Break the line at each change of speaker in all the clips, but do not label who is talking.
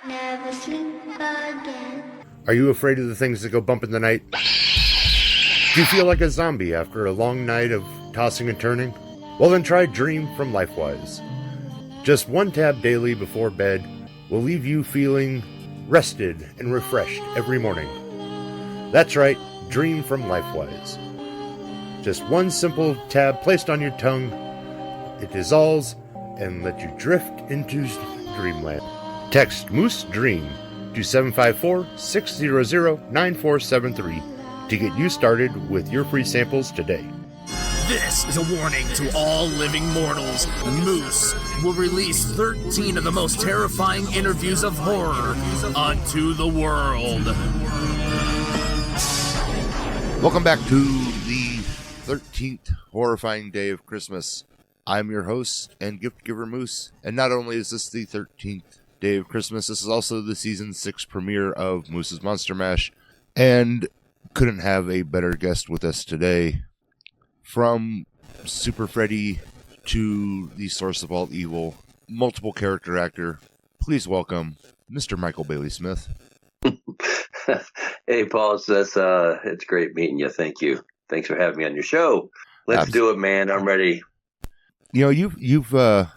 Never sleep again.
Are you afraid of the things that go bump in the night? Do you feel like a zombie after a long night of tossing and turning? Well, then try Dream from LifeWise. Just one tab daily before bed will leave you feeling rested and refreshed every morning. That's right, Dream from LifeWise. Just one simple tab placed on your tongue, it dissolves and lets you drift into dreamland. Text Moose Dream to 754-600-9473 to get you started with your free samples today.
This is a warning to all living mortals. Moose will release 13 of the most terrifying interviews of horror unto the world.
Welcome back to the 13th Horror-fying Day of Christmas. I'm your host and gift giver Moose, and not only is this the 13th Day of Christmas, this is also the season 6 premiere of Moose's Monster Mash, and couldn't have a better guest with us today. From Super Freddy to the source of all evil, multiple character actor, please welcome Mr. Michael Bailey Smith.
Hey, Paul, it's great meeting you. Thank you. Thanks for having me on your show. Let's do it, man. I'm ready.
You know, you've run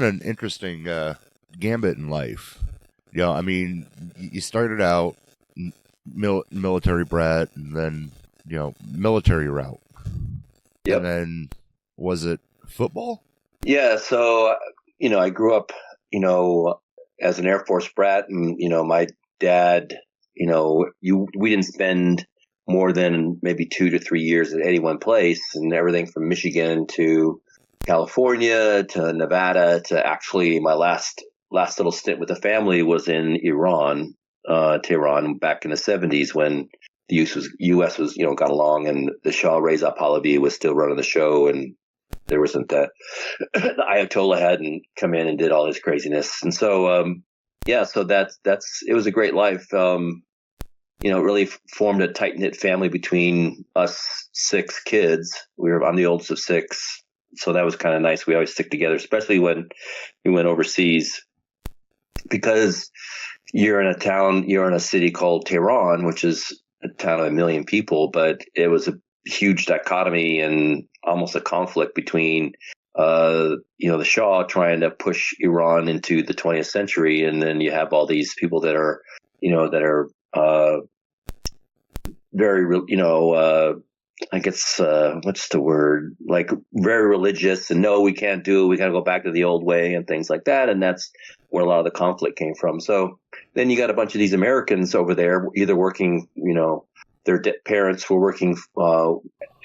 an interesting gambit in life. You know, I mean, you started out military brat, and then military route.
Yep.
And then was it football?
Yeah. So I grew up as an Air Force brat, and my dad. We didn't spend more than maybe 2 to 3 years at any one place, and everything from Michigan to California to Nevada to actually my last little stint with the family was in Iran, Tehran, back in the 70s when the U.S. was got along, and the Shah Reza Pahlavi was still running the show, and there wasn't the Ayatollah hadn't come in and did all his craziness, and so so that's it was a great life. It really formed a tight knit family between us 6 kids. I'm the oldest of 6. So that was kind of nice. We always stick together, especially when we went overseas, because you're in a city called Tehran, which is a town of 1 million people, but it was a huge dichotomy and almost a conflict between, the Shah trying to push Iran into the 20th century. And then you have all these people that are very, I guess, what's the word? Like very religious, and no, we can't do it. We got to go back to the old way and things like that. And that's where a lot of the conflict came from. So then you got a bunch of these Americans over there, either working, their parents were working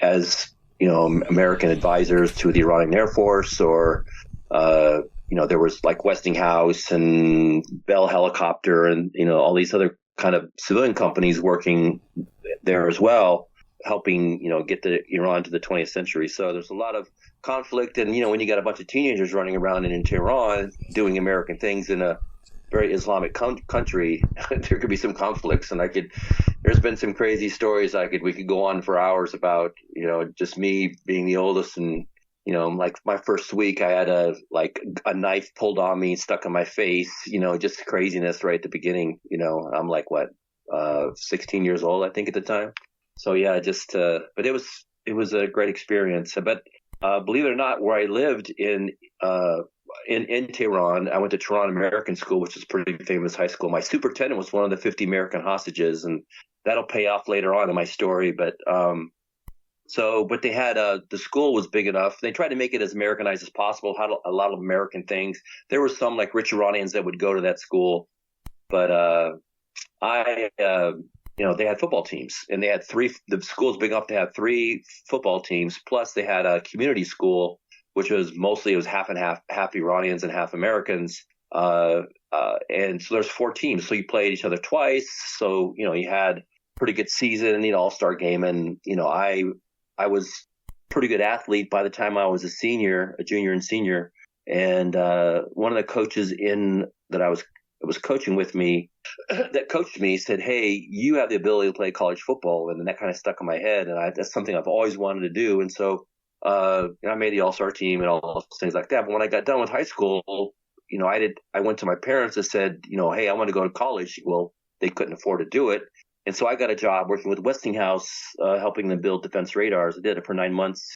as, American advisors to the Iranian Air Force, or, there was like Westinghouse and Bell Helicopter and, all these other kind of civilian companies working there as well, helping, get Iran to the 20th century. So there's a lot of conflict. And, when you got a bunch of teenagers running around in Tehran doing American things in a very Islamic country, there could be some conflicts. And there's been some crazy stories we could go on for hours about, just me being the oldest. And, like my first week, I had a knife pulled on me, stuck in my face, just craziness right at the beginning. I'm 16 years old, I think, at the time. So yeah, but it was a great experience. But believe it or not, where I lived in Tehran, I went to Tehran American School, which is a pretty famous high school. My superintendent was one of the 50 American hostages, and that'll pay off later on in my story. But but they had the school was big enough. They tried to make it as Americanized as possible. Had a lot of American things. There were some like rich Iranians that would go to that school, but they had football teams, and they had 3. The school was big enough to have 3 football teams. Plus, they had a community school, which was half and half Iranians and half Americans. And so there's 4 teams. So you played each other twice. So you had pretty good season, all-star game, and I was pretty good athlete by the time I was a junior and senior. And one of the coaches that was coaching with me, that coached me, said, "Hey, you have the ability to play college football," and that kind of stuck in my head. And that's something I've always wanted to do. And so I made the all-star team and all those things like that. But when I got done with high school, I went to my parents and said, hey, I want to go to college. Well, they couldn't afford to do it. And so I got a job working with Westinghouse, helping them build defense radars. I did it for 9 months.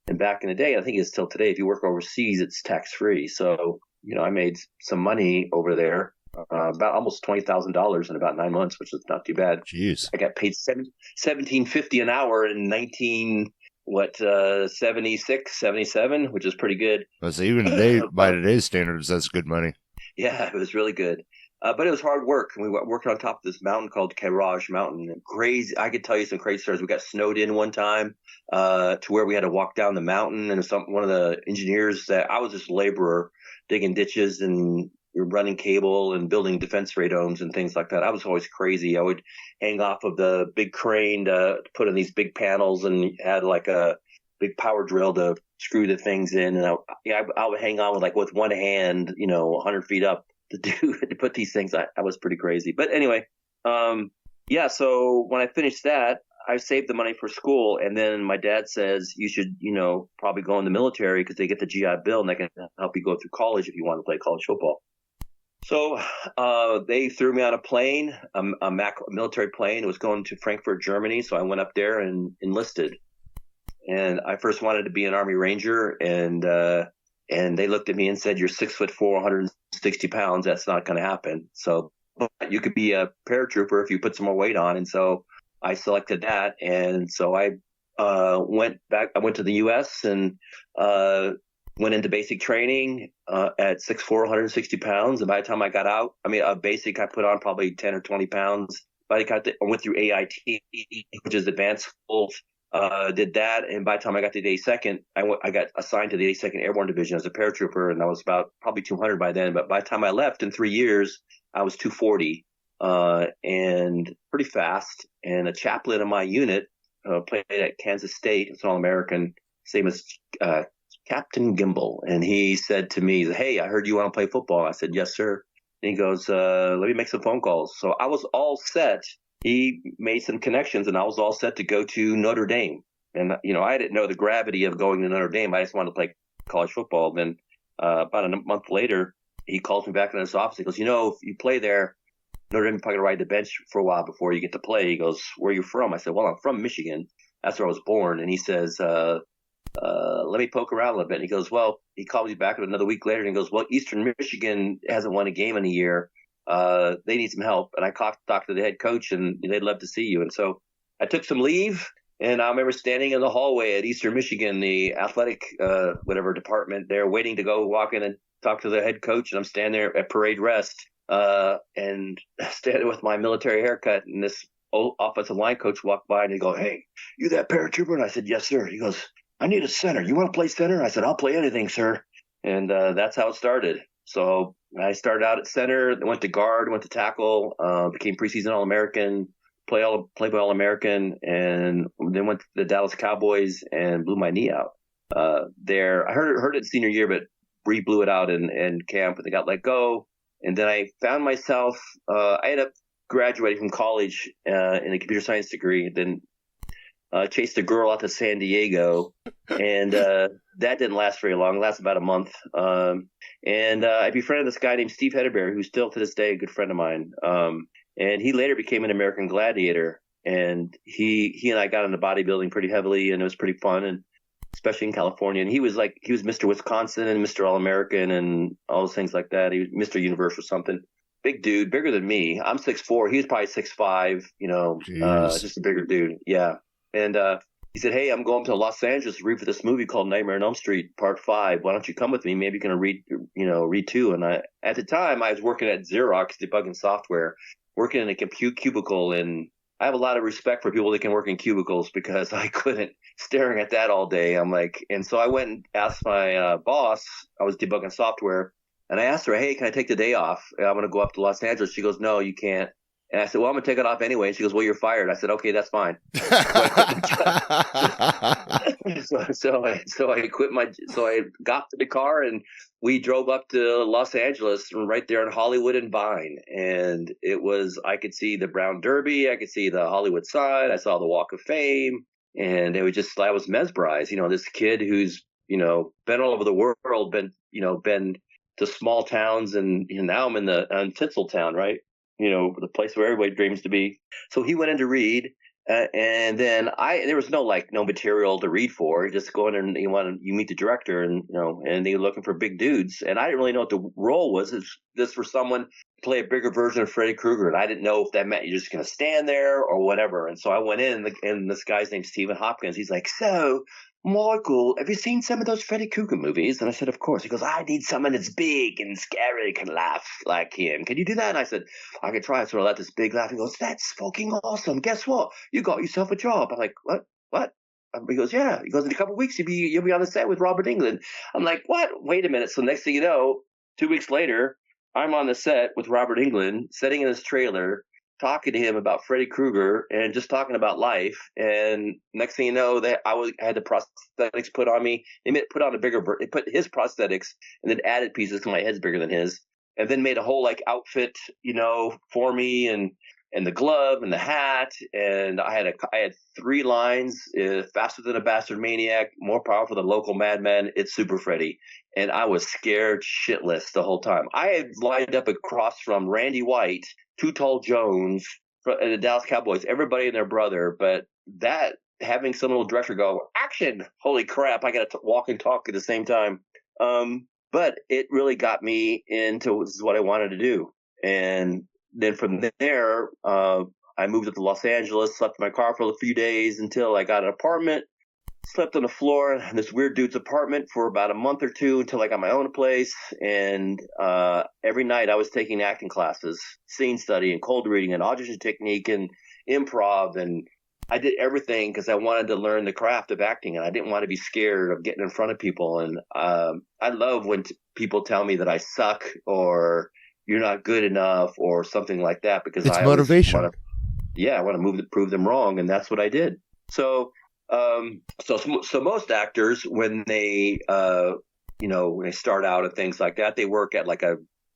And back in the day, I think it's still today, if you work overseas, it's tax-free. So, I made some money over there, about almost $20,000 in about 9 months, which is not too bad.
Jeez.
I got paid $17.50 an hour in 76, 77, which is pretty good.
So even today, by today's standards, that's good money.
Yeah, it was really good. But it was hard work. We were working on top of this mountain called Kairaj Mountain. Crazy. I could tell you some crazy stories. We got snowed in one time to where we had to walk down the mountain. And one of the engineers I was just a laborer digging ditches and running cable and building defense radomes and things like that. I was always crazy. I would hang off of the big crane to put in these big panels and had like a big power drill to screw the things in. And I would hang on with one hand, 100 feet up. To put these things, I was pretty crazy. But anyway, so when I finished that, I saved the money for school. And then my dad says, you should, probably go in the military because they get the GI Bill and they can help you go through college if you want to play college football. So they threw me on a plane, a military plane. It was going to Frankfurt, Germany. So I went up there and enlisted. And I first wanted to be an Army Ranger, and they looked at me and said, "You're 6'4", 160 pounds. That's not going to happen. So you could be a paratrooper if you put some more weight on." And so I selected that. And so I went back. I went to the U.S. and went into basic training at 6'4", 160 pounds. And by the time I got out, basic, I put on probably 10 or 20 pounds. But I went through AIT, which is advanced schools. Did that, and by the time I got to the 82nd, I got assigned to the 82nd Airborne Division as a paratrooper, and I was about probably 200 by then. But by the time I left in 3 years, I was 240, and pretty fast. And a chaplain in my unit played at Kansas State. It's an All-American. His name is Captain Gimble, and he said to me, "Hey, I heard you want to play football." I said, "Yes, sir." And he goes, "Let me make some phone calls." So I was all set. He made some connections, and I was all set to go to Notre Dame. And, I didn't know the gravity of going to Notre Dame. I just wanted to play college football. Then about a month later, he calls me back in his office. He goes, if you play there, Notre Dame is probably going to ride the bench for a while before you get to play. He goes, "Where are you from?" I said, "Well, I'm from Michigan. That's where I was born." And he says, "Let me poke around a little bit." And he goes, he called me back another week later, and he goes, "Well, Eastern Michigan hasn't won a game in a year. They need some help." And I talked to the head coach, and they'd love to see you. And so I took some leave, and I remember standing in the hallway at Eastern Michigan, the athletic department there, waiting to go walk in and talk to the head coach. And I'm standing there at parade rest and standing with my military haircut. And this old offensive line coach walked by, and he goes, "Hey, you that paratrooper?" And I said, "Yes, sir." He goes, "I need a center. You want to play center?" I said, "I'll play anything, sir." And that's how it started. So I started out at center, went to guard, went to tackle, became preseason All-American, Playboy All-American, and then went to the Dallas Cowboys and blew my knee out there. I heard it senior year, but blew it out in camp, and they got let go. And then I found myself, I ended up graduating from college in a computer science degree, then chased a girl out to San Diego, and that didn't last very long. It lasted about a month. And I befriended this guy named Steve Hedderberry, who's still to this day a good friend of mine. And he later became an American Gladiator. And he and I got into bodybuilding pretty heavily, and it was pretty fun, and especially in California. And he was Mr. Wisconsin and Mr. All-American and all those things like that. He was Mr. Universe or something. Big dude, bigger than me. I'm 6'4". He was probably 6'5", just a bigger dude. Yeah. And he said, "Hey, I'm going to Los Angeles to read for this movie called Nightmare on Elm Street Part 5. Why don't you come with me? Maybe you're going to read too." And at the time, I was working at Xerox debugging software, working in a cubicle. And I have a lot of respect for people that can work in cubicles because I couldn't, staring at that all day. And so I went and asked my boss, I was debugging software, and I asked her, "Hey, can I take the day off? I'm going to go up to Los Angeles." She goes, "No, you can't." And I said, "Well, I'm going to take it off anyway." And she goes, "Well, you're fired." I said, "Okay, that's fine." So I got to the car, and we drove up to Los Angeles, and right there in Hollywood and Vine. And I could see the Brown Derby. I could see the Hollywood sign. I saw the Walk of Fame. And I was mesmerized. This kid who's, been all over the world, been to small towns, and now I'm in Tinseltown, right? The place where everybody dreams to be. So he went in to read, and then there was no material to read for. You just go in and you meet the director, and and they're looking for big dudes, and I didn't really know what the role was. It's this for someone to play a bigger version of Freddy Krueger, and I didn't know if that meant you're just going to stand there or whatever. And so I went in, and this guy's name's Stephen Hopkins. He's like, "So, Michael, have you seen some of those Freddy Krueger movies?" And I said, "Of course." He goes, "I need someone that's big and scary, can laugh like him. Can you do that?" And I said, "I can try." So I let this big laugh. He goes, "That's fucking awesome. Guess what? You got yourself a job." I'm like, "What? What?" He goes, "Yeah." He goes, "In a couple of weeks, you'll be on the set with Robert Englund." I'm like, "What? Wait a minute." So next thing you know, 2 weeks later, I'm on the set with Robert Englund, sitting in his trailer, talking to him about Freddy Krueger and just talking about life. And next thing you know, that I had the prosthetics put on me. They put on a bigger, they put his prosthetics and then added pieces because my head's bigger than his, and then made a whole outfit, for me, and the glove and the hat. And I had 3 lines: faster than a bastard maniac, more powerful than local madman, it's Super Freddy. And I was scared shitless the whole time. I had lined up across from Randy White, Too Tall Jones, the Dallas Cowboys, everybody and their brother. But that, having some little director go, "Action! Holy crap, I got to walk and talk at the same time." But it really got me into this is what I wanted to do. And then from there, I moved up to Los Angeles, slept in my car for a few days until I got an apartment. Slept on the floor in this weird dude's apartment for about a month or two until I got my own place. And every night I was taking acting classes, scene study and cold reading and audition technique and improv. And I did everything because I wanted to learn the craft of acting, and I didn't want to be scared of getting in front of people. And I love when people tell me that I suck or you're not good enough or something like that, because
it's motivation.
I want to prove them wrong. And that's what I did. So most actors, when they, when they start out and things like that, they work at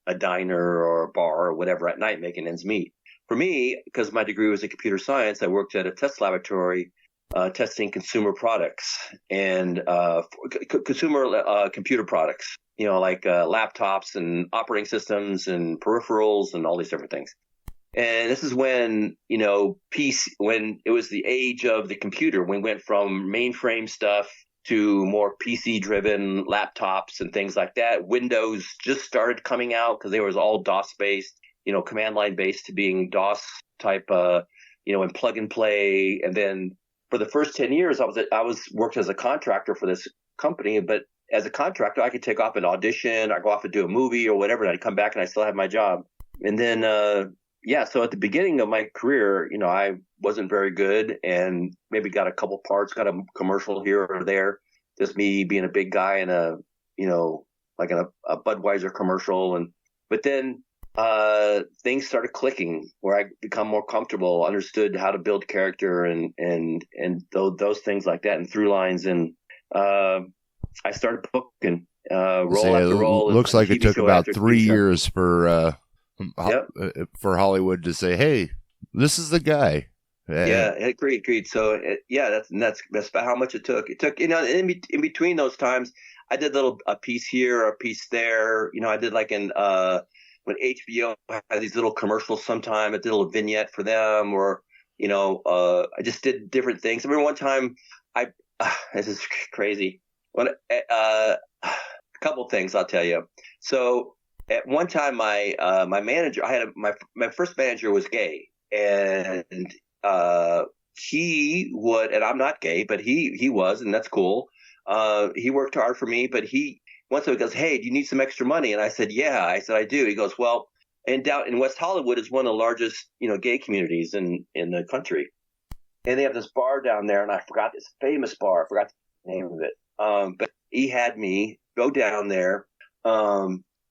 a diner or a bar or whatever at night making ends meet. For me, because my degree was in computer science, I worked at a test laboratory testing consumer products and consumer computer products, laptops and operating systems and peripherals and all these different things. And this is when, when it was the age of the computer, when we went from mainframe stuff to more PC-driven laptops and things like that. Windows just started coming out because they was all DOS-based, command line-based, to being DOS type, and plug and play. And then for the first 10 years, I worked as a contractor for this company. But as a contractor, I could take off an audition, or go off and do a movie or whatever, and I'd come back and I still have my job. And then so at the beginning of my career, I wasn't very good and maybe got a couple parts, got a commercial here or there, just me being a big guy in a Budweiser commercial. But then things started clicking where I become more comfortable, understood how to build character and those things like that, and through lines. And I started booking role after role.
Looks like it took about 3 years for Hollywood to say, "Hey, this is the guy."
Yeah, agreed. So that's about how much it took. It took, in between those times, I did a piece here, a piece there. I did when HBO had these little commercials sometime, I did a little vignette for them, or I just did different things. I remember one time this is crazy. A couple things I'll tell you. So at one time, my manager, my first manager was gay, and he would, and I'm not gay, but he was, and that's cool. He worked hard for me, but once he goes, "Hey, do you need some extra money?" And I said, "Yeah." I said, "I do." He goes, "Well, and down in West Hollywood is one of the largest, gay communities in the country, and they have this bar down there, and I forgot this famous bar. I forgot the name of it. But he had me go down there,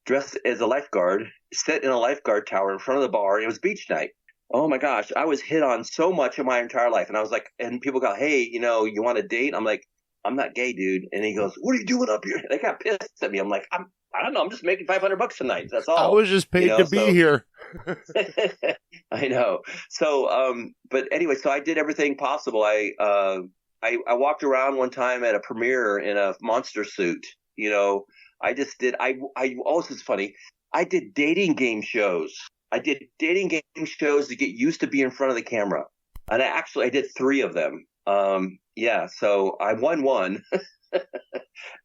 dressed as a lifeguard, sit in a lifeguard tower in front of the bar. It was beach night. Oh my gosh, I was hit on so much in my entire life, and I was like, and people go, "Hey, you want a date?" I'm like, "I'm not gay, dude." And he goes, "What are you doing up here?" They got pissed at me. I'm like, I don't know. I'm just making $500 tonight. That's all.
I was just paid to be here.
I know. So, but anyway, so I did everything possible. I walked around one time at a premiere in a monster suit, I just did. I also, it's funny. I did dating game shows. I did dating game shows to get used to being in front of the camera, and I did 3 of them. Yeah, so I won one.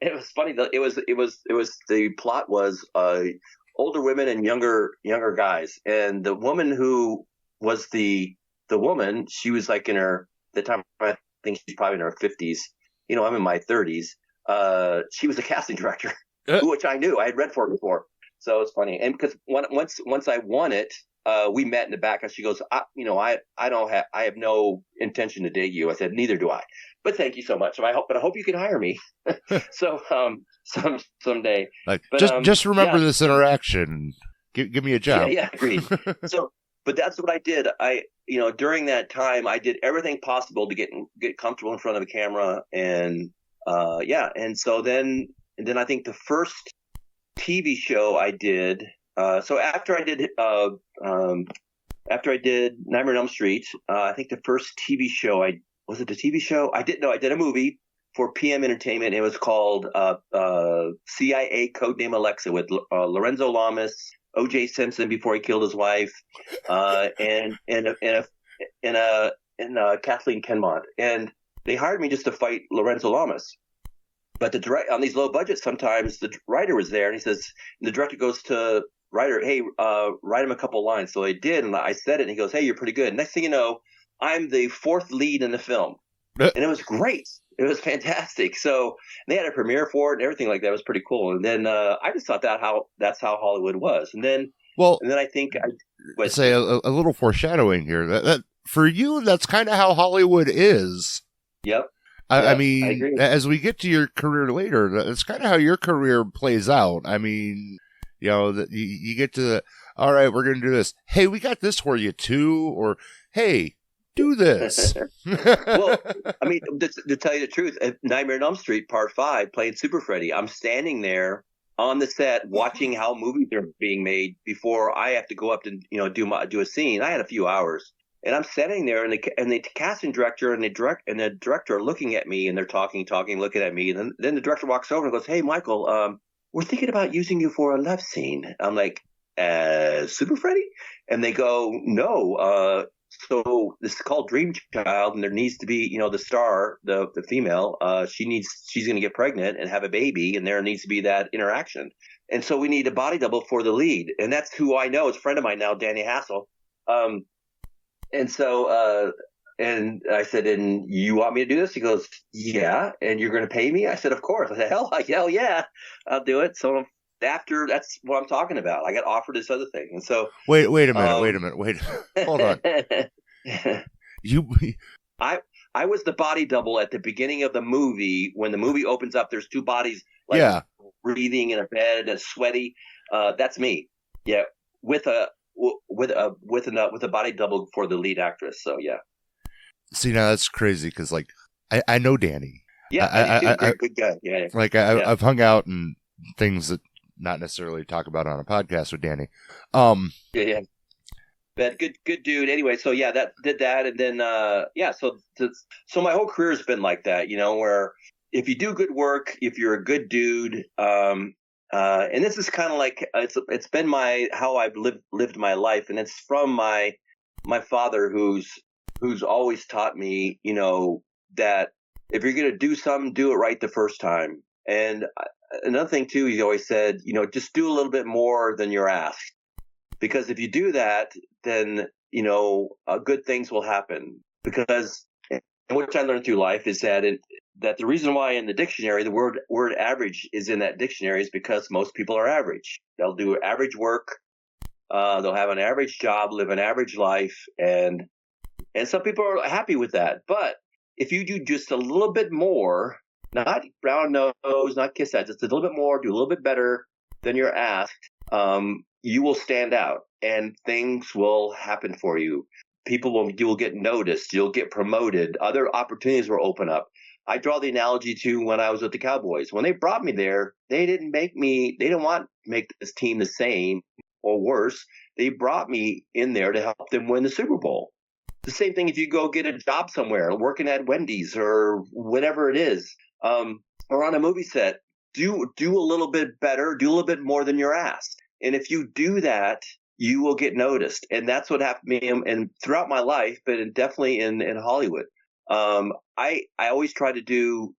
It was funny though. It was the plot was older women and younger guys, and the woman who was the woman, she was like in her, the time I think she's probably in her 50s. You know, I'm in my 30s. She was a casting director, which I knew. I had read for her before. So it's funny. And because once I won it, we met in the back, and she goes, I have no intention to date you. I said, neither do I. But thank you so much. I hope you can hire me. So someday.
Like,
but,
just remember this interaction. Give me a job.
Yeah, agreed. But that's what I did. During that time, I did everything possible to get comfortable in front of a camera, and so then I think the first TV show I did. So after I did Nightmare on Elm Street, I think the first TV show was it the TV show? I did a movie for PM Entertainment. It was called CIA Codename Alexa with Lorenzo Lamas, O.J. Simpson before he killed his wife, and Kathleen Kenmont. And they hired me just to fight Lorenzo Lamas. But on these low budgets, sometimes the writer was there, and the director goes to writer, hey, write him a couple lines. So I did, and I said it, and he goes, hey, you're pretty good. Next thing you know, I'm the 4th lead in the film. And it was great. It was fantastic. So they had a premiere for it and everything like that. It was pretty cool. And then I just thought that's how Hollywood was. And then I think I
say a little foreshadowing here. That for you, that's kind of how Hollywood is.
Yep.
I mean, as we get to your career later, that's kind of how your career plays out. I mean, you know, you get to all right, we're going to do this. Hey, we got this for you too. Or, hey, do this.
Well, I mean, to tell you the truth, at Nightmare on Elm Street Part 5, playing Super Freddy, I'm standing there on the set watching how movies are being made before I have to go up to, do a scene. I had a few hours. And I'm standing there, and the casting director and the director are looking at me, and they're talking, looking at me. And then the director walks over and goes, hey, Michael, we're thinking about using you for a love scene. I'm like, Super Freddy? And they go, no. So this is called Dream Child, and there needs to be, the star, the female, she's going to get pregnant and have a baby, and there needs to be that interaction. And so we need a body double for the lead. And that's who I know. It's a friend of mine now, Danny Hassel. And so, and I said, and you want me to do this? He goes, yeah. And you're going to pay me? I said, of course. I said, hell yeah, I'll do it. So after, that's what I'm talking about. I got offered this other thing. And so,
wait a minute. Hold on.
I was the body double at the beginning of the movie. When the movie opens up, there's 2 bodies, breathing in a bed and sweaty. That's me. Yeah. With a body double for the lead actress. So yeah.
See, now that's crazy because like I know Danny.
Yeah, good guy. Yeah.
Like I've hung out and things that not necessarily talk about on a podcast with Danny.
Yeah. But good dude. Anyway, so yeah, did that, and then so my whole career has been like that, where if you do good work, if you're a good dude, and this is kind of like it's been how I've lived my life, and it's from my father who's always taught me, that if you're gonna do something, do it right the first time. And another thing too, he always said, just do a little bit more than you're asked, because if you do that, then good things will happen. Because which I learned through life is that the reason why in the dictionary the word average is in that dictionary is because most people are average. They'll do average work, they'll have an average job, live an average life, and some people are happy with that. But if you do just a little bit more, not brown nose, not kiss that, just a little bit more, do a little bit better than you're asked, you will stand out and things will happen for you. You will get noticed, you'll get promoted, other opportunities will open up. I draw the analogy to when I was with the Cowboys. When they brought me there, they didn't want to make this team the same or worse. They brought me in there to help them win the Super Bowl. The same thing if you go get a job somewhere, working at Wendy's or whatever it is, or on a movie set. do a little bit better, do a little bit more than you're asked. And if you do that, you will get noticed. And that's what happened to me and throughout my life, but definitely in Hollywood. I always try to do,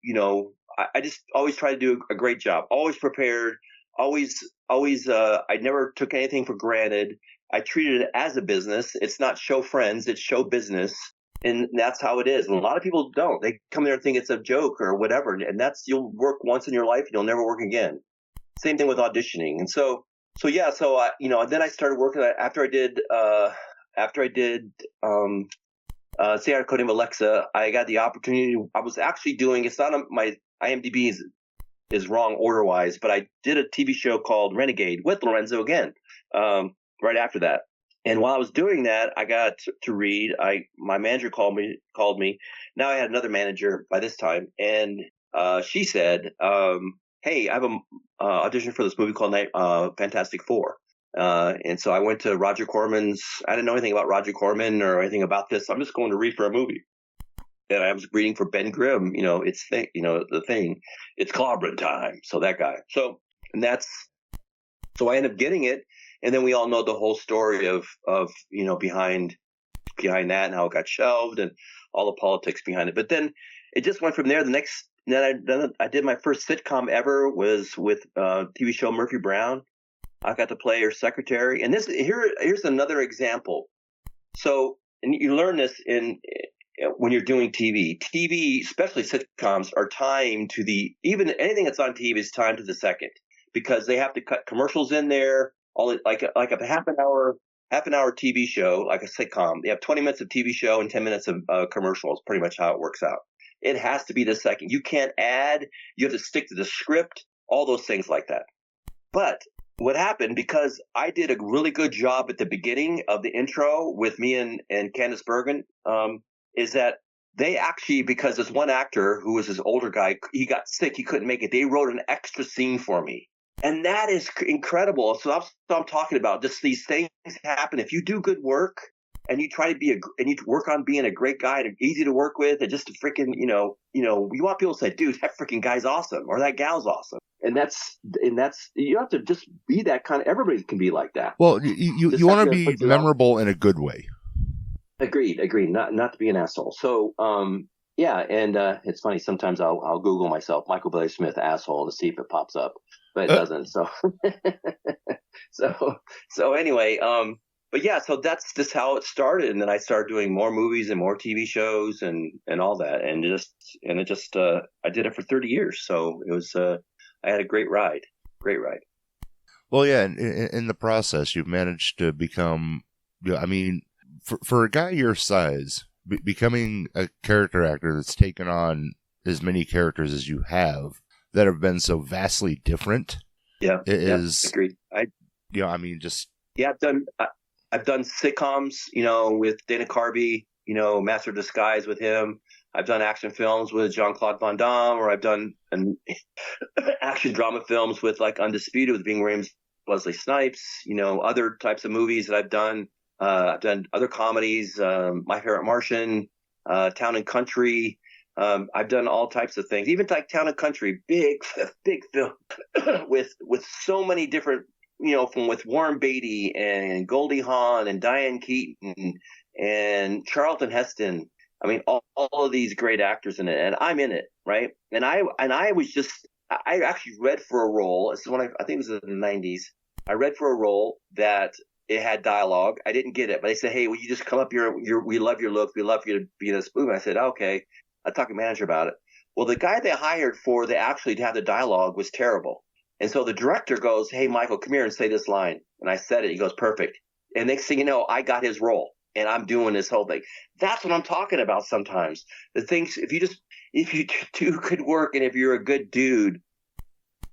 I just always try to do a great job, always prepared, always, I never took anything for granted. I treated it as a business. It's not show friends, it's show business. And that's how it is. And a lot of people don't. They come there and think it's a joke or whatever. And you'll work once in your life and you'll never work again. Same thing with auditioning. And so then I started working after I did Seaon Coding Alexa. I got the opportunity. I was actually doing, it's not on my IMDb is wrong order wise, but I did a TV show called Renegade with Lorenzo again, right after that. And while I was doing that, I got to read. My manager called me. Now I had another manager by this time, and she said, "Hey, I have a audition for this movie called Fantastic Four." And so I went to Roger Corman's. I didn't know anything about Roger Corman or anything about this. I'm just going to read for a movie. And I was reading for Ben Grimm. The thing. It's clobbering time. So that guy. So I ended up getting it. And then we all know the whole story of behind that and how it got shelved and all the politics behind it. But then it just went from there. Then I did my first sitcom ever was with TV show Murphy Brown. I got to play her secretary. And here's another example. So, and you learn this when you're doing TV. TV, especially sitcoms, are timed to even anything that's on TV is timed to the second because they have to cut commercials in there. Like a half an hour TV show, like a sitcom. They have 20 minutes of TV show and 10 minutes of commercials. Pretty much how it works out. It has to be the second. You can't add. You have to stick to the script. All those things like that. But what happened, because I did a really good job at the beginning of the intro with me and Candice Bergen, is that they actually, because this one actor who was this older guy, he got sick, he couldn't make it. They wrote an extra scene for me. And that is incredible. So that's what I'm talking about. Just these things happen. If you do good work and you try to and you work on being a great guy and easy to work with and just to freaking, you want people to say, dude, that freaking guy's awesome or that gal's awesome. And that's, you have to just be that kind of, everybody can be like that.
Well, you want to be memorable in a good way.
Agreed. Not to be an asshole. So, yeah. And, it's funny. Sometimes I'll Google myself, Michael Bailey Smith asshole, to see if it pops up. But it doesn't. So, so anyway, but yeah, so that's just how it started. And then I started doing more movies and more TV shows and all that. And I did it for 30 years. So it was, I had a great ride.
Well, yeah. In the process, you've managed to become, I mean, for a guy your size, becoming a character actor that's taken on as many characters as you have, that have been so vastly different. Yeah, agreed. I've done sitcoms, with Dana Carvey, Master of Disguise with him. I've done action films with Jean-Claude Van Damme, or I've done action drama films with like Undisputed with Ving Rhames, Wesley Snipes, other types of movies that I've done. I've done other comedies, My Favorite Martian, Town and Country. I've done all types of things, even like Town and Country, big film with so many different, with Warren Beatty and Goldie Hawn and Diane Keaton and Charlton Heston. I mean, all of these great actors in it, and I'm in it, right? And I actually read for a role. This is when I think it was in the 90s. I read for a role that it had dialogue. I didn't get it, but they said, "Hey, will you just come up here? We love your look. We love you to be in this movie." I said, "Okay." I talked to the manager about it. Well, the guy they hired to have the dialogue was terrible. And so the director goes, "Hey, Michael, come here and say this line." And I said it. He goes, "Perfect." And next thing you know, I got his role and I'm doing this whole thing. That's what I'm talking about sometimes. The things, if you do good work and if you're a good dude,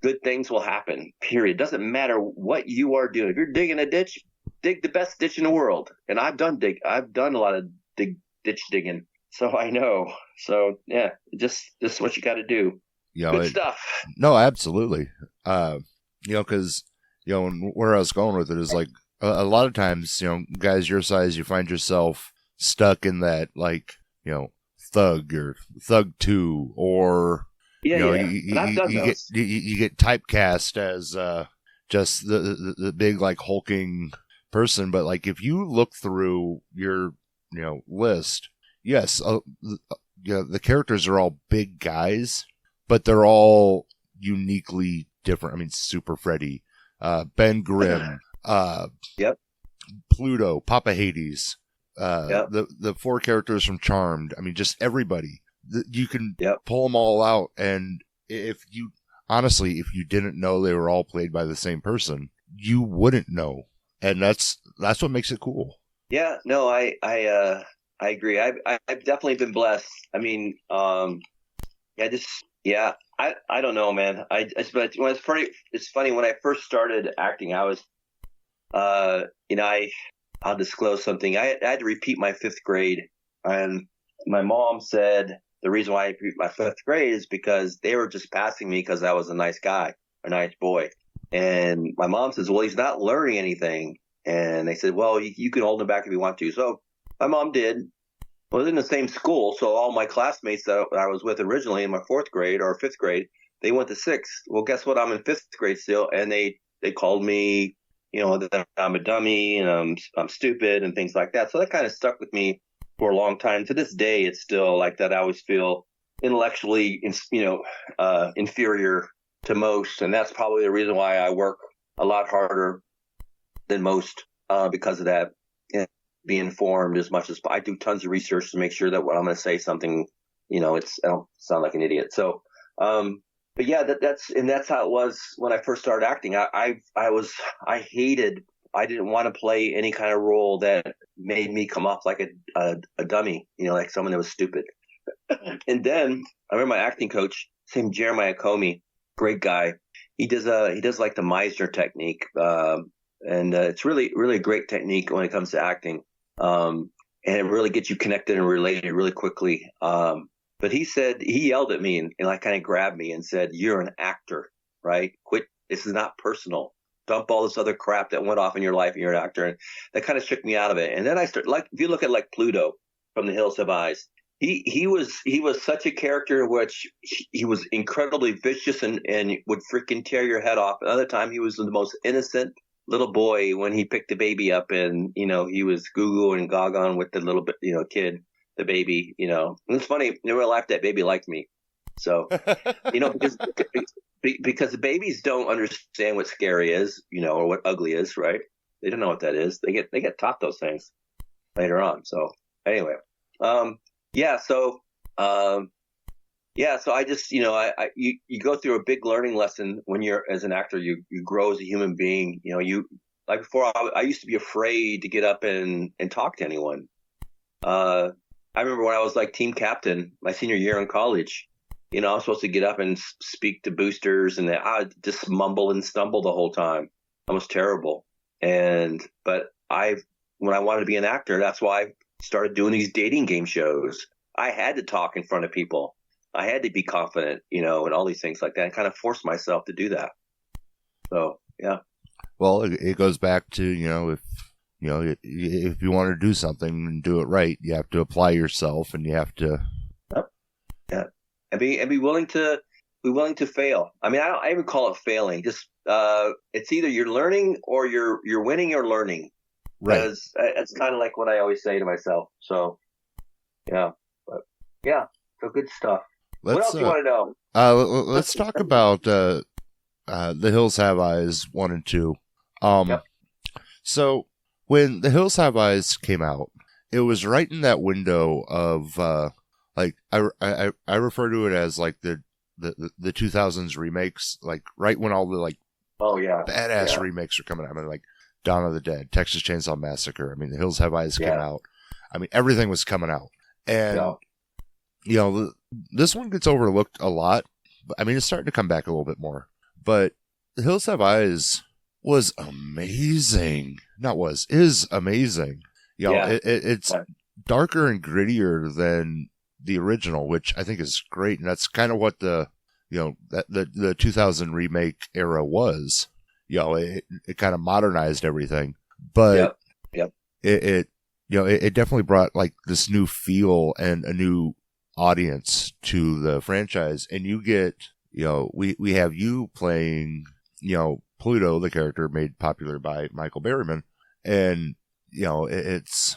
good things will happen, period. It doesn't matter what you are doing. If you're digging a ditch, dig the best ditch in the world. And I've done a lot of ditch digging. So I know. So yeah, just what you got to do. Good stuff. No, absolutely. Because where I was going with it is like a lot of times, guys your size, you find yourself stuck in that like, Thug or Thug 2 or
Yeah,
You know,
yeah. And I've done those.
you get typecast as just the big like hulking person, but like if you look through your list, yes, the characters are all big guys, but they're all uniquely different. I mean, Super Freddy, Ben Grimm,
Yep.
Pluto, Papa Hades,
Yep.
the four characters from Charmed. I mean, just everybody. You can
Yep.
pull them all out, and if you didn't know they were all played by the same person, you wouldn't know, and that's what makes it cool.
Yeah, no, I agree. I've definitely been blessed. I mean, I don't know, man. But it's funny when I first started acting, I was, I'll disclose something. I had to repeat my fifth grade, and my mom said the reason why I repeat my fifth grade is because they were just passing me because I was a nice guy, a nice boy. And my mom says, well, he's not learning anything. And they said, well, you can hold him back if you want to. So my mom did. I was in the same school, so all my classmates that I was with originally in my fourth grade or fifth grade, they went to sixth. Well, guess what? I'm in fifth grade still, and they called me, that I'm a dummy and I'm stupid and things like that. So that kind of stuck with me for a long time. To this day, it's still like that. I always feel intellectually, inferior to most, and that's probably the reason why I work a lot harder than most because of that. Be informed as much as I do. Tons of research to make sure that when I'm going to say something, I don't sound like an idiot. So, but yeah, that's how it was when I first started acting. I didn't want to play any kind of role that made me come off like a dummy, like someone that was stupid. And then I remember my acting coach, same Jeremiah Comey, great guy. He does like the Meisner technique. And it's really, really a great technique when it comes to acting. And it really gets you connected and related really quickly. But he yelled at me and like kind of grabbed me and said, you're an actor, right? Quit. This is not personal. Dump all this other crap that went off in your life and you're an actor. And that kind of shook me out of it. And then I started, like, if you look at like Pluto from The Hills Have Eyes, he was such a character in which he was incredibly vicious and would freaking tear your head off. Another time he was the most innocent little boy when he picked the baby up and, he was goo-goo and gaga with the little bit, kid, the baby, And it's funny, in real life, that baby liked me. So, because the babies don't understand what scary is, or what ugly is, right? They don't know what that is. They get taught those things later on. So anyway, so I just, you go through a big learning lesson when you're, as an actor, you grow as a human being. Like before, I used to be afraid to get up and talk to anyone. I remember when I was like team captain my senior year in college, I was supposed to get up and speak to boosters and I would just mumble and stumble the whole time. I was terrible. But when I wanted to be an actor, that's why I started doing these dating game shows. I had to talk in front of people. I had to be confident, and all these things like that, and kind of force myself to do that. So, yeah. Well,
it goes back to, if you want to do something and do it right, you have to apply yourself and you have to.
Yep. Yeah. And be willing to fail. I mean, I even call it failing. Just, it's either you're learning or you're winning or learning.
Right.
Because it's kind of like what I always say to myself. So, yeah. But, yeah. So good stuff. What else do you want to know?
Let's talk about The Hills Have Eyes 1 and 2.
Yep.
So when The Hills Have Eyes came out, it was right in that window of like I refer to it as like the 2000s remakes, like right when all the like badass remakes are coming out. I mean, like Dawn of the Dead, Texas Chainsaw Massacre. I mean, The Hills Have Eyes came out. I mean, everything was coming out, and this one gets overlooked a lot. I mean, it's starting to come back a little bit more. But The Hills Have Eyes was amazing. Is amazing. It's darker and grittier than the original, which I think is great. And that's kind of what the 2000 remake era was. It kind of modernized everything. But it definitely brought like this new feel and a new audience to the franchise, and you get, we have you playing, Pluto, the character made popular by Michael Berryman, and it's,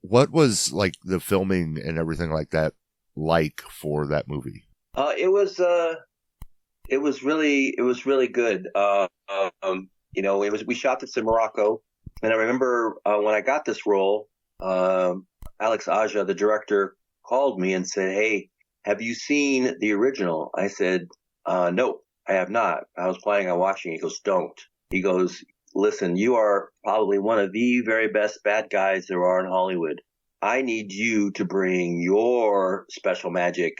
what was like the filming and everything like that like for that movie?
It was really good. We shot this in Morocco, and I remember when I got this role, Alex Aja, the director, called me and said, "Hey, have you seen the original?" I said, "No, I have not. I was planning on watching." He goes, "Don't." He goes, "Listen, you are probably one of the very best bad guys there are in Hollywood. I need you to bring your special magic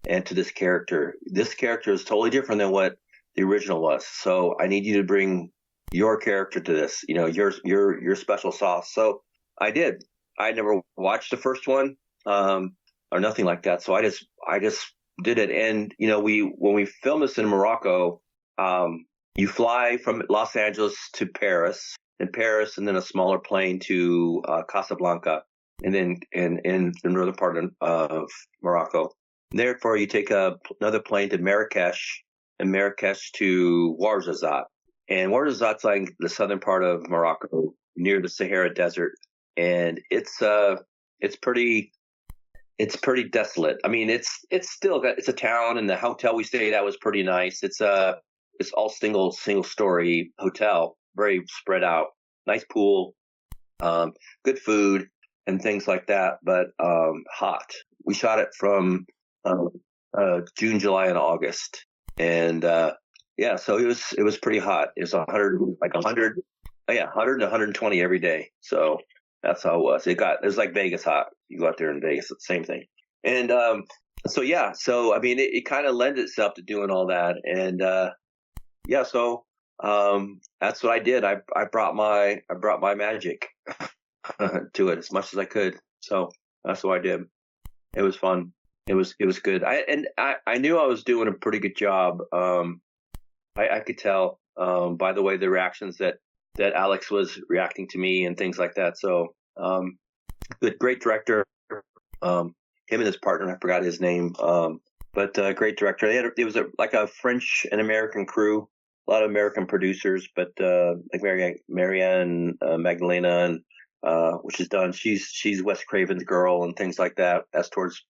into this character. This character is totally different than what the original was. So I need you to bring your character to this, your special sauce." So I did. I never watched the first one, or nothing like that. So I just did it. And, when we filmed this in Morocco, you fly from Los Angeles to Paris, and then a smaller plane to Casablanca, and then in the northern part of Morocco. And therefore, you take another plane to Marrakesh, and Marrakesh to Ouarzazate. And Ouarzazate's like the southern part of Morocco, near the Sahara Desert, and it's pretty desolate. I mean, it's a town, and the hotel we stayed at was pretty nice. It's all single story hotel, very spread out, nice pool, good food and things like that, but hot. We shot it from June, July, and August, and so it was pretty hot. It was 100 to 120 every day. So that's how it was. It was like Vegas hot. You go out there in Vegas, it's the same thing. And so I mean, it kind of lends itself to doing all that. And so that's what I did. I brought my magic to it as much as I could. So that's what I did. It was fun. It was good. I knew I was doing a pretty good job. I could tell by the way the reactions that Alex was reacting to me and things like that. So good, great director. Him and his partner, I forgot his name, but great director. It was like a French and American crew, a lot of American producers, but like Marianne Magdalena, and which is done. She's Wes Craven's girl and things like that.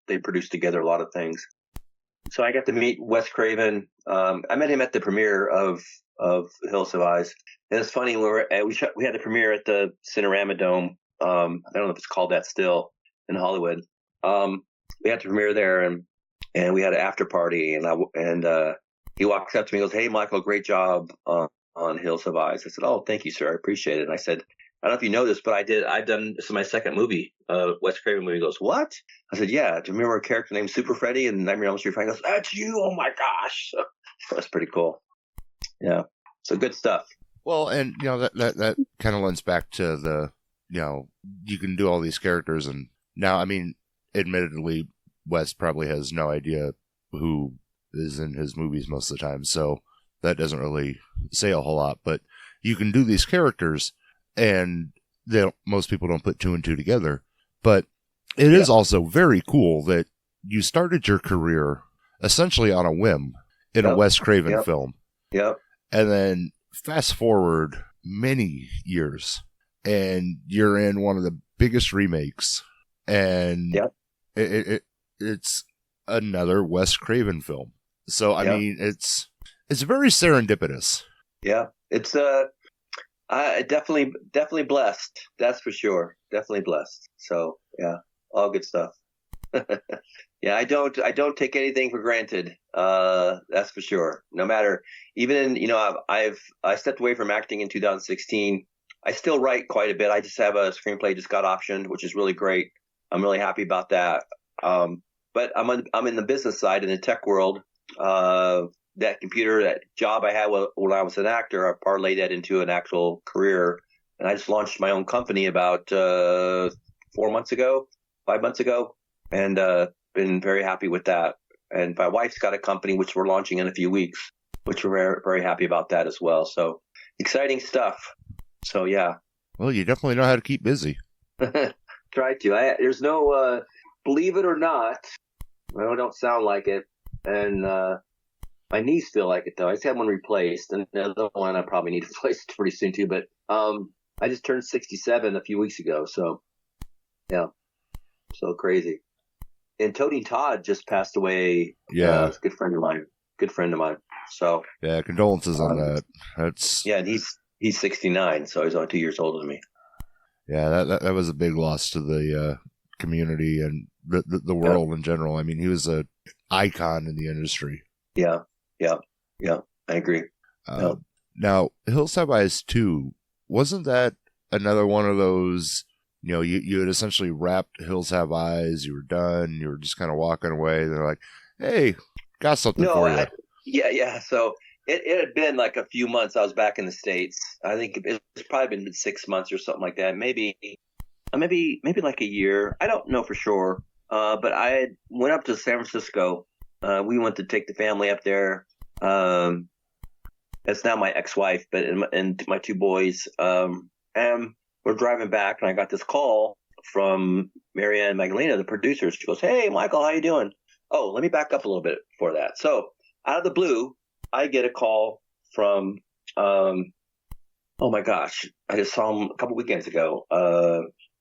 They produced together a lot of things. So I got to meet Wes Craven. I met him at the premiere of Hills of Eyes. And it's funny, we had the premiere at the Cinerama Dome. I don't know if it's called that still in Hollywood. We had the premiere there, and we had an after party, and he walks up to me and goes, "Hey, Michael, great job on Hills of Eyes." I said, "Oh, thank you, sir. I appreciate it." And I said, "I don't know if you know this, but this is my second movie, Wes Craven movie." He goes, "What?" I said, "Yeah. Do you remember a character named Super Freddy and Nightmare on Elm Street?" He goes, "That's you. Oh my gosh." So that's pretty cool. Yeah. So good stuff.
Well, and that kind of lends back to the, you can do all these characters, and now, I mean, admittedly, Wes probably has no idea who is in his movies most of the time, so that doesn't really say a whole lot, but you can do these characters, and most people don't put two and two together, but it is also very cool that you started your career essentially on a whim in a Wes Craven film.
Yep.
And then fast forward many years, and you're in one of the biggest remakes, and it's another Wes Craven film. So I mean, it's very serendipitous. Yeah, it's definitely blessed. That's for sure. Definitely blessed. So yeah, all good stuff. Yeah, I don't take anything for granted. That's for sure. No matter, even in, I stepped away from acting in 2016. I still write quite a bit. I just have a screenplay just got optioned, which is really great. I'm really happy about that. But I'm in the business side, in the tech world. That job I had when I was an actor, I parlayed that into an actual career, and I just launched my own company about 5 months ago, and been very happy with that. And my wife's got a company which we're launching in a few weeks, which we're very, very happy about that as well. So exciting stuff. So yeah. Well, you definitely know how to keep busy. Try to. There's no
believe it or not, I don't sound like it, and my knees feel like it though. I just had one replaced, and the other one I probably need replaced pretty soon too. But I just turned 67 a few weeks ago, so yeah, so crazy. And Tony Todd just passed away.
Yeah,
a good friend of mine. So
yeah, condolences on that. That's
and he's 69, so he's only 2 years older than me.
Yeah, that was a big loss to the community and the world in general. I mean, he was an icon in the industry.
Yeah, I agree.
Now, Hills Have Eyes 2, wasn't that another one of those, you had essentially wrapped Hills Have Eyes, you were done, you were just kind of walking away, they're like, hey, got something for you.
Yeah. So it had been like a few months. I was back in the States. I think it's probably been 6 months or something like that. Maybe like a year. I don't know for sure. But I went up to San Francisco. We went to take the family up there. That's now my ex-wife, but and my two boys. And we're driving back, and I got this call from Marianne Magdalena, the producer. She goes, "Hey, Michael, how you doing?" Oh, let me back up a little bit for that. So out of the blue, I get a call from, oh my gosh, I just saw him a couple weekends ago.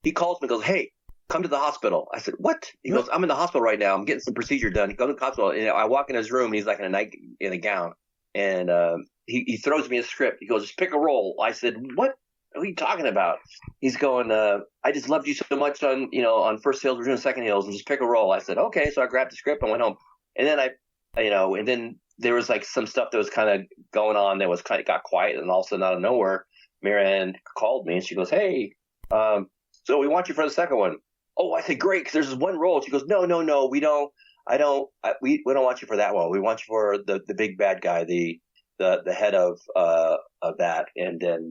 He calls me and goes, "Hey, come to the hospital." I said, "What?" He goes, "I'm in the hospital right now. I'm getting some procedure done." He goes to the hospital, and I walk in his room, and he's like in a gown, and he throws me a script. He goes, "Just pick a role." I said, "What are you talking about?" He's going, "I just loved you so much on First Hills, we're doing Second Hills, and just pick a role." I said, "Okay." So I grabbed the script and went home, and then and then there was like some stuff that was kind of going on that was kind of got quiet, and all of a sudden out of nowhere, Marianne called me and she goes, "Hey, so we want you for the second one." Oh, I said, "Great, because there's this one role." She goes, No, we don't. We don't want you for that one. We want you for the big bad guy, the head of that, and then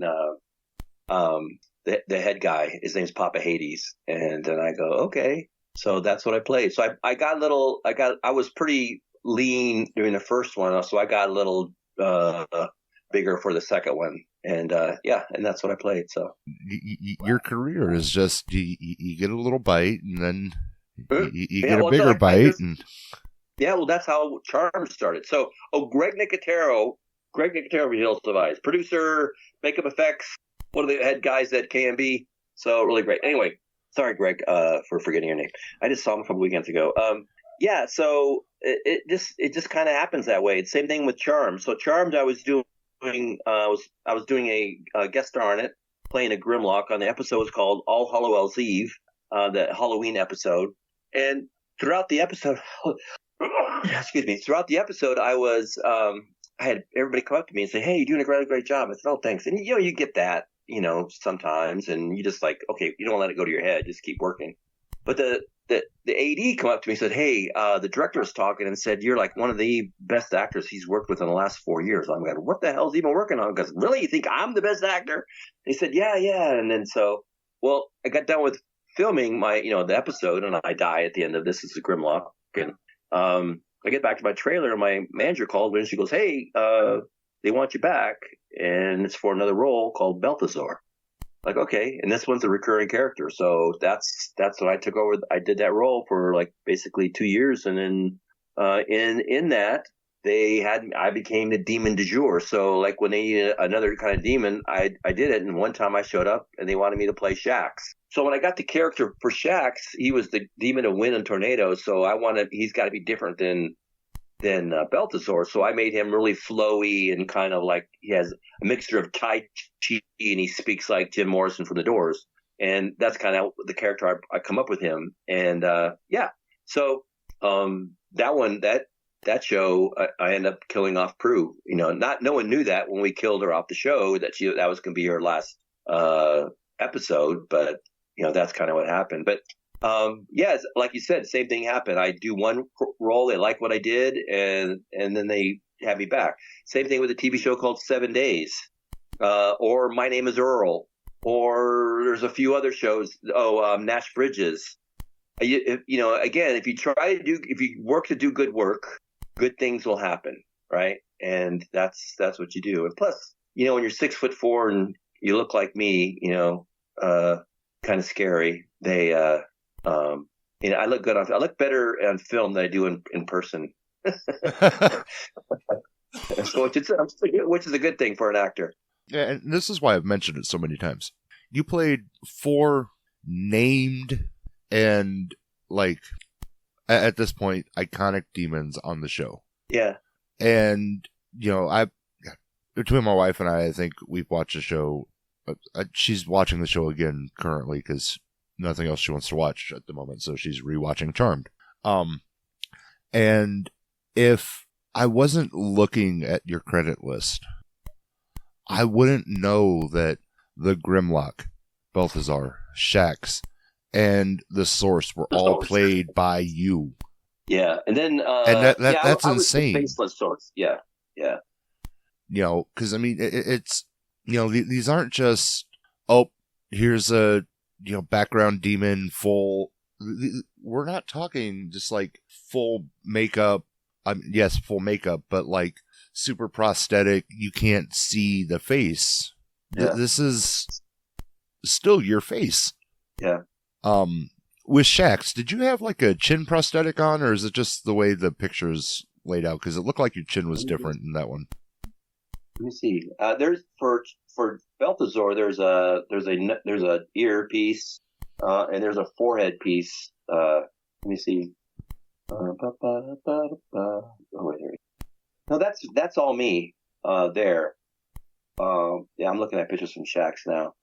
the head guy. His name's Papa Hades, and then I go, okay. So that's what I played. So I was pretty lean during the first one, so I got a little bigger for the second one, and and that's what I played. So
your career is just you get a little bite, and then you get a bigger bite,
well, that's how Charm started. So Greg Nicotero of Hills Have Eyes, producer, makeup effects, one of the head guys at KMB. So really great. Anyway, sorry, Greg, for forgetting your name. I just saw him a couple weekends ago. So it just kind of happens that way. Same thing with Charmed. So Charmed, I was doing a guest star on it, playing a Grimlock. On the episode was called All Hallowell's Eve, the Halloween episode. And throughout the episode, I had everybody come up to me and say, "Hey, you're doing a great job." I said, "Oh, thanks." And you get that, sometimes, and you just like, okay, you don't let it go to your head, just keep working. But the AD come up to me and said, "Hey, the director was talking and said you're like one of the best actors he's worked with in the last 4 years." I'm like, "What the hell is he been working on?" Because really, you think I'm the best actor? He said, "Yeah." And then I got done with filming my the episode, and I die at the end of This Is a Grimlock, and I get back to my trailer, and my manager called me and she goes, "Hey, they want you back, and it's for another role called Belthazor." Like, okay, and this one's a recurring character, so that's what I took over. I did that role for like basically 2 years, and then in that I became the demon du jour. So like when they needed another kind of demon, I did it, and one time I showed up and they wanted me to play Shax. So when I got the character for Shax, he was the demon of wind and tornadoes. So he's got to be different than Belthazor. So I made him really flowy and kind of like he has a mixture of Tai Chi, and he speaks like Jim Morrison from The Doors. And that's kind of the character I come up with him. And so that show, I ended up killing off Prue. No one knew that when we killed her off the show that was going to be her last episode, but that's kind of what happened. But like you said, same thing happened. I do one role, they like what I did, and then they have me back. Same thing with a TV show called 7 Days, or My Name is Earl, or there's a few other shows. Nash Bridges. Again, if you work to do good work, good things will happen, right? And that's what you do. And plus, when you're 6'4" and you look like me, kind of scary. I look good I look better on film than I do in person. So which is a good thing for an actor.
Yeah, and this is why I've mentioned it so many times. You played 4 named and, like, at this point, iconic demons on the show.
Yeah.
And, between my wife and I think we've watched the show. She's watching the show again currently because nothing else she wants to watch at the moment, so she's rewatching Charmed. And if I wasn't looking at your credit list, I wouldn't know that the Grimlock, Belthazor, Shax, and the Source were all played by you.
Yeah, and then
that's
I
insane.
Was the faceless Source. Yeah.
Because I mean, it's these aren't just here's a background demon full. We're not talking just like full makeup. Yes, full makeup, but like super prosthetic. You can't see the face.
Yeah.
This is still your face.
Yeah.
With Shax, did you have like a chin prosthetic on, or is it just the way the picture's laid out? Because it looked like your chin was different in that one.
Let me see. There's for Belthazor. There's a ear piece, and there's a forehead piece. Let me see. Oh wait, there. No, that's all me. There. Yeah, I'm looking at pictures from Shax now.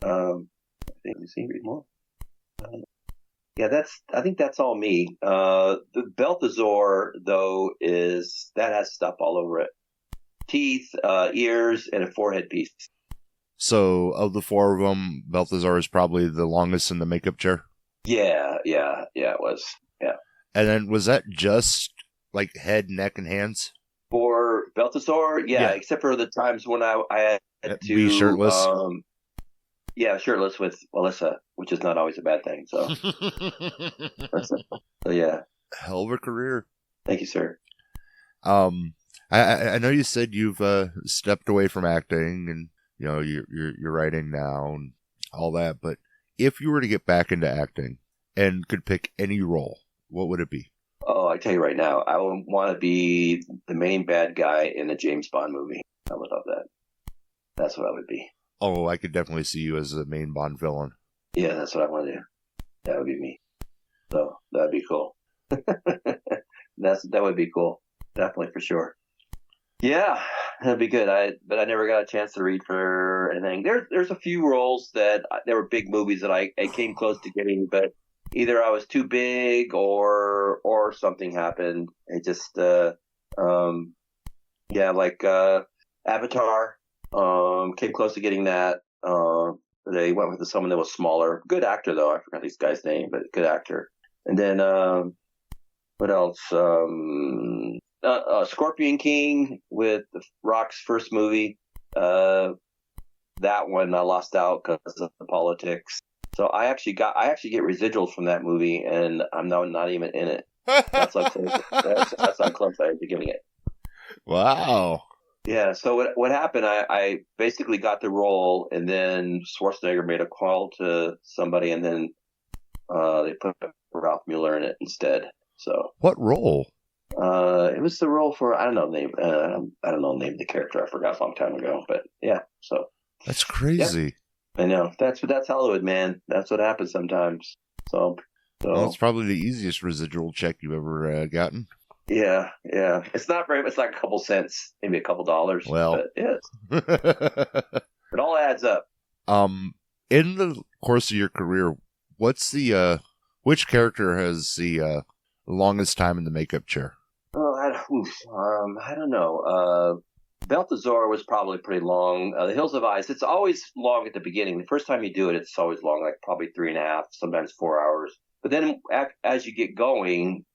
Let me see. Read more. Yeah, I think that's all me. The Belthazor though that has stuff all over it. Teeth, ears, and a forehead piece.
So, of the 4 of them, Belthazor is probably the longest in the makeup chair?
Yeah, it was. Yeah.
And then, was that just, like, head, neck, and hands?
For Belthazor, yeah, except for the times when I had to...
Be shirtless?
Shirtless with Melissa, which is not always a bad thing, so... So, yeah.
Hell of a career.
Thank you, sir.
I know you said you've stepped away from acting and you're writing now and all that, but if you were to get back into acting and could pick any role, what would it be?
Oh, I tell you right now, I would want to be the main bad guy in a James Bond movie. I would love that. That's what I would be.
Oh, I could definitely see you as the main Bond villain.
Yeah, that's what I want to do. That would be me. So that'd be cool. That would be cool. Definitely for sure. Yeah, that'd be good. But I never got a chance to read for anything. There's a few roles that there were big movies that I came close to getting, but either I was too big or something happened. It just like Avatar came close to getting that. They went with someone that was smaller. Good actor though. I forgot this guy's name, but good actor. And then what else? Scorpion King with The Rock's first movie. That one I lost out because of the politics. So I actually get residuals from that movie, and I'm now not even in it. That's how close I am to getting it.
Wow.
Yeah. So what happened? I basically got the role, and then Schwarzenegger made a call to somebody, and then they put Ralph Mueller in it instead. So
what role?
It was the role for I don't know the name of the character. I forgot a long time ago, but yeah. So
that's crazy.
Yeah, I know. That's Hollywood, man. That's what happens sometimes. So
well, it's probably the easiest residual check you've ever gotten.
Yeah. It's not very. It's like a couple cents, maybe a couple dollars.
Well,
but yes, it all adds up.
In the course of your career, what's the which character has the longest time in the makeup chair?
Oh, I don't know. Belthazor was probably pretty long. The Hills of Ice, it's always long at the beginning. The first time you do it, it's always long, like probably 3.5, sometimes 4 hours. But then as you get going,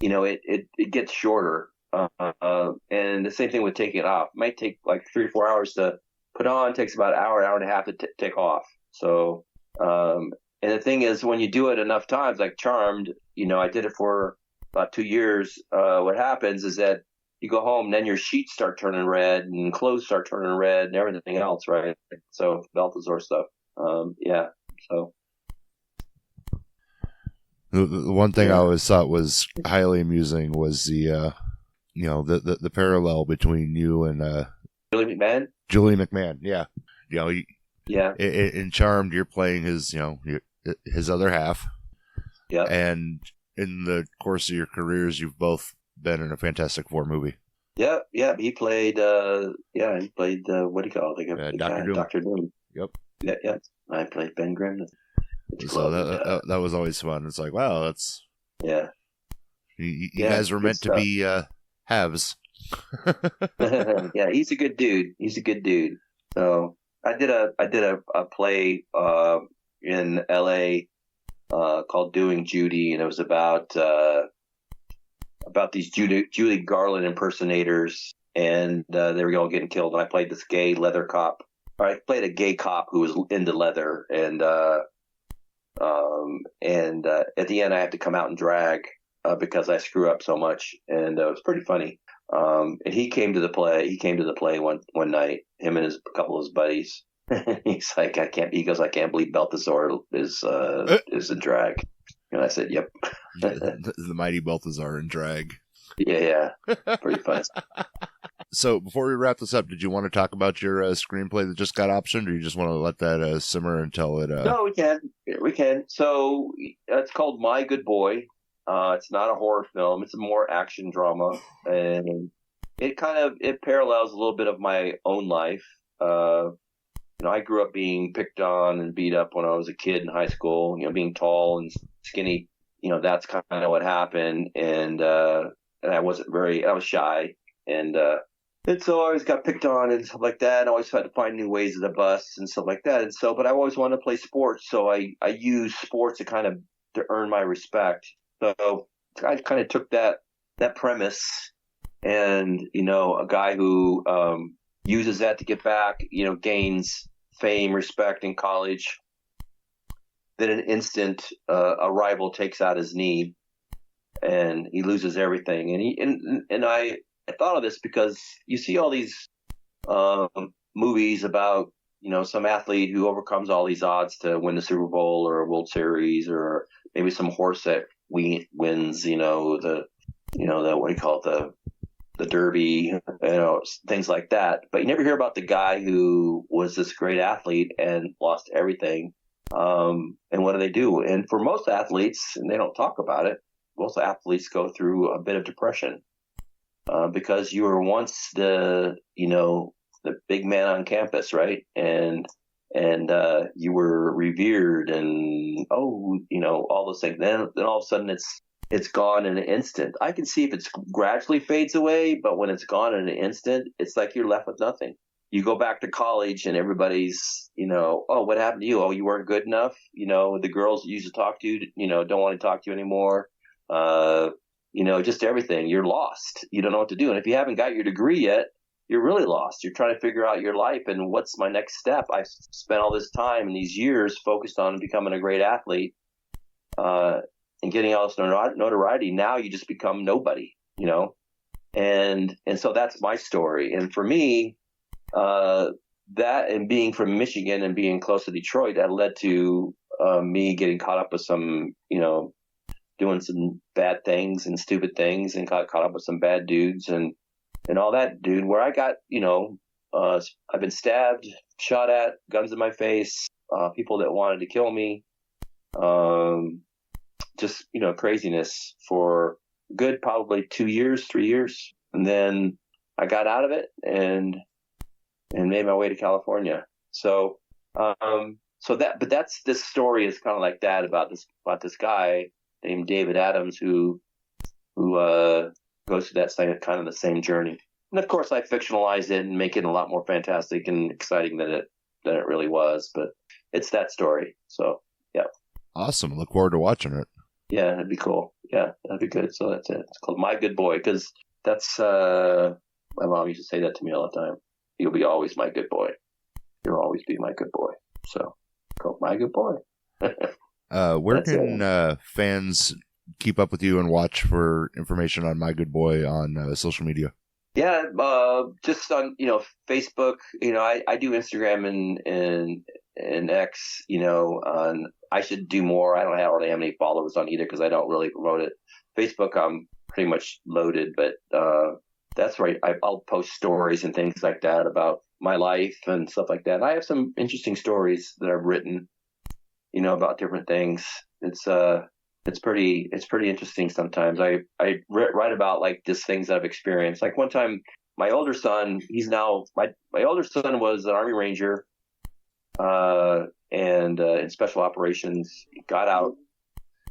it gets shorter. And the same thing with taking it off. It might take like 3 or 4 hours to put on. It takes about an hour and a half to take off. So, and the thing is, when you do it enough times, like Charmed, I did it for about 2 years. What happens is that you go home, and then your sheets start turning red, and clothes start turning red, and everything else, right? So Belthazor stuff. Yeah. So
The one thing I always thought was highly amusing was the the parallel between you and Julie McMahon. Yeah, in Charmed, you're playing his his other half.
Yeah,
and in the course of your careers, you've both been in a Fantastic Four movie.
Yeah. He played. What do you call it?
Dr. Doom.
Dr. Doom.
Yep.
Yeah. I played Ben Grimm.
So that was always fun. It's like, wow, that's You guys were meant to be halves.
Yeah, he's a good dude. So I did a play in L.A. Called Doing Judy, and it was about these Judy Garland impersonators, and they were all getting killed. And I played this gay leather cop. Or I played a gay cop who was into leather, and at the end I had to come out and drag because I screw up so much, and it was pretty funny. And he came to the play one night, him and a couple of his buddies. He's like, I can't believe Belthazor is in drag. And I said, yep.
the Mighty Belthazor in drag.
Yeah. Pretty fun.
So before we wrap this up, did you want to talk about your screenplay that just got optioned, or you just want to let that simmer until it...
No, we can. So it's called My Good Boy. It's not a horror film. It's a more action drama. And it parallels a little bit of my own life. I grew up being picked on and beat up when I was a kid in high school, being tall and skinny. That's kind of what happened. And I was shy. And so I always got picked on and stuff like that. And I always had to find new ways of the bus and stuff like that. And so, but I always wanted to play sports. So I used sports to earn my respect. So I kind of took that premise and, a guy who uses that to get back, gains fame, respect in college. Then in an instant, a rival takes out his knee and he loses everything. And I thought of this because you see all these movies about, some athlete who overcomes all these odds to win the Super Bowl or a World Series, or maybe some horse that wins, the what do you call it, the Derby, things like that. But you never hear about the guy who was this great athlete and lost everything. And what do they do? And for most athletes, and they don't talk about it, most athletes go through a bit of depression. Because you were once the big man on campus, right? And you were revered and all those things. Then all of a sudden it's gone in an instant. I can see if it's gradually fades away, but when it's gone in an instant, it's like you're left with nothing. You go back to college and everybody's, oh, what happened to you? Oh, you weren't good enough. The girls that used to talk to you, don't want to talk to you anymore. Just everything. You're lost. You don't know what to do. And if you haven't got your degree yet, you're really lost. You're trying to figure out your life and what's my next step. I've spent all this time and these years focused on becoming a great athlete and getting all this notoriety. Now you just become nobody, and so that's my story. And for me, that and being from Michigan and being close to Detroit, that led to me getting caught up with some, doing some bad things and stupid things and got caught up with some bad dudes and all that, dude, where I got, I've been stabbed, shot at, guns in my face, people that wanted to kill me, just, craziness for good, probably 2 years, 3 years. And then I got out of it and made my way to California. So, this story is kind of like that about this guy named David Adams who goes through that the same journey. And of course I fictionalized it and make it a lot more fantastic and exciting than it really was, but it's that story. So yeah.
Awesome. Look forward to watching it.
Yeah, that'd be cool. Yeah, that'd be good. So that's it. It's called My Good Boy, because that's my mom used to say that to me all the time. You'll be always my good boy. You'll always be my good boy. So called My Good Boy.
Where can fans keep up with you and watch for information on My Good Boy on social media? Yeah,
just on Facebook. I do Instagram and X, on, I should do more. I don't hardly have any followers on either because I don't really promote it. Facebook, I'm pretty much loaded, but that's right. I'll post stories and things like that about my life and stuff like that. I have some interesting stories that I've written, about different things. It's pretty interesting sometimes. I write about like just things that I've experienced. Like one time, my older son, my older son was an Army Ranger, and in special operations. He got out,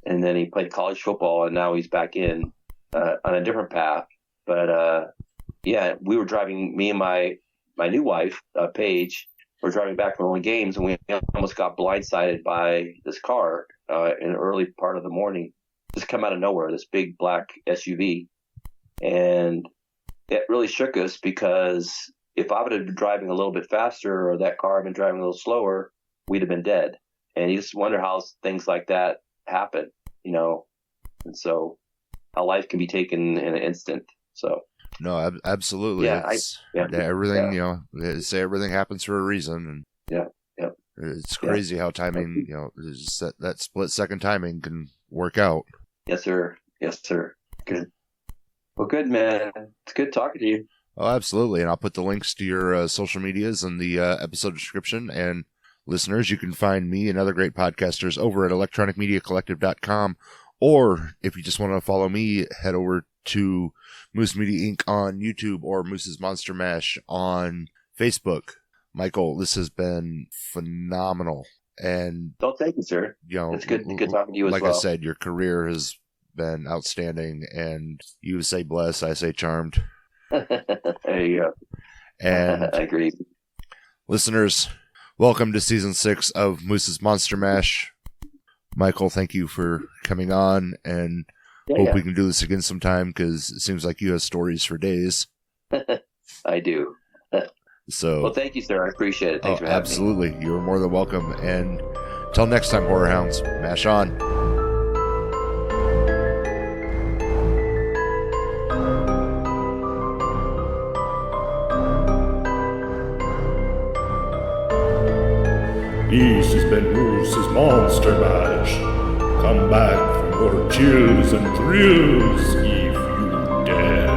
and then he played college football, and now he's back in on a different path. But yeah, we were driving, me and my new wife, Paige, were driving back from one games, and we almost got blindsided by this car in the early part of the morning. Just come out of nowhere, this big black SUV, and it really shook us because if I would have been driving a little bit faster, or that car had been driving a little slower, we'd have been dead. And you just wonder how things like that happen, and so how life can be taken in an instant. So
no, absolutely.
Yeah,
everything, they say everything happens for a reason, and it's crazy how timing, just that split second timing can work out.
Yes, sir. Good. Well, good, man. It's good talking to you.
Oh, absolutely. And I'll put the links to your social medias in the episode description. And listeners, you can find me and other great podcasters over at electronicmediacollective.com. Or if you just want to follow me, head over to Moose Media Inc. on YouTube or Moose's Monster Mash on Facebook. Michael, this has been phenomenal. And
thank you, sir. It's good talking to you as well.
Like I said, your career has been outstanding, and you say blessed, I say charmed.
There you go.
And
I agree.
Listeners, welcome to season 6 of Moose's Monster Mash. Michael, thank you for coming on, and hope we can do this again sometime, because it seems like you have stories for days.
I do.
So,
well, thank you, sir. I appreciate it. Thanks for having me.
Absolutely. You're more than welcome. And till next time, Horror Hounds, mash on.
This has been Moose's Monster Mash. Come back for more chills and thrills if you dare.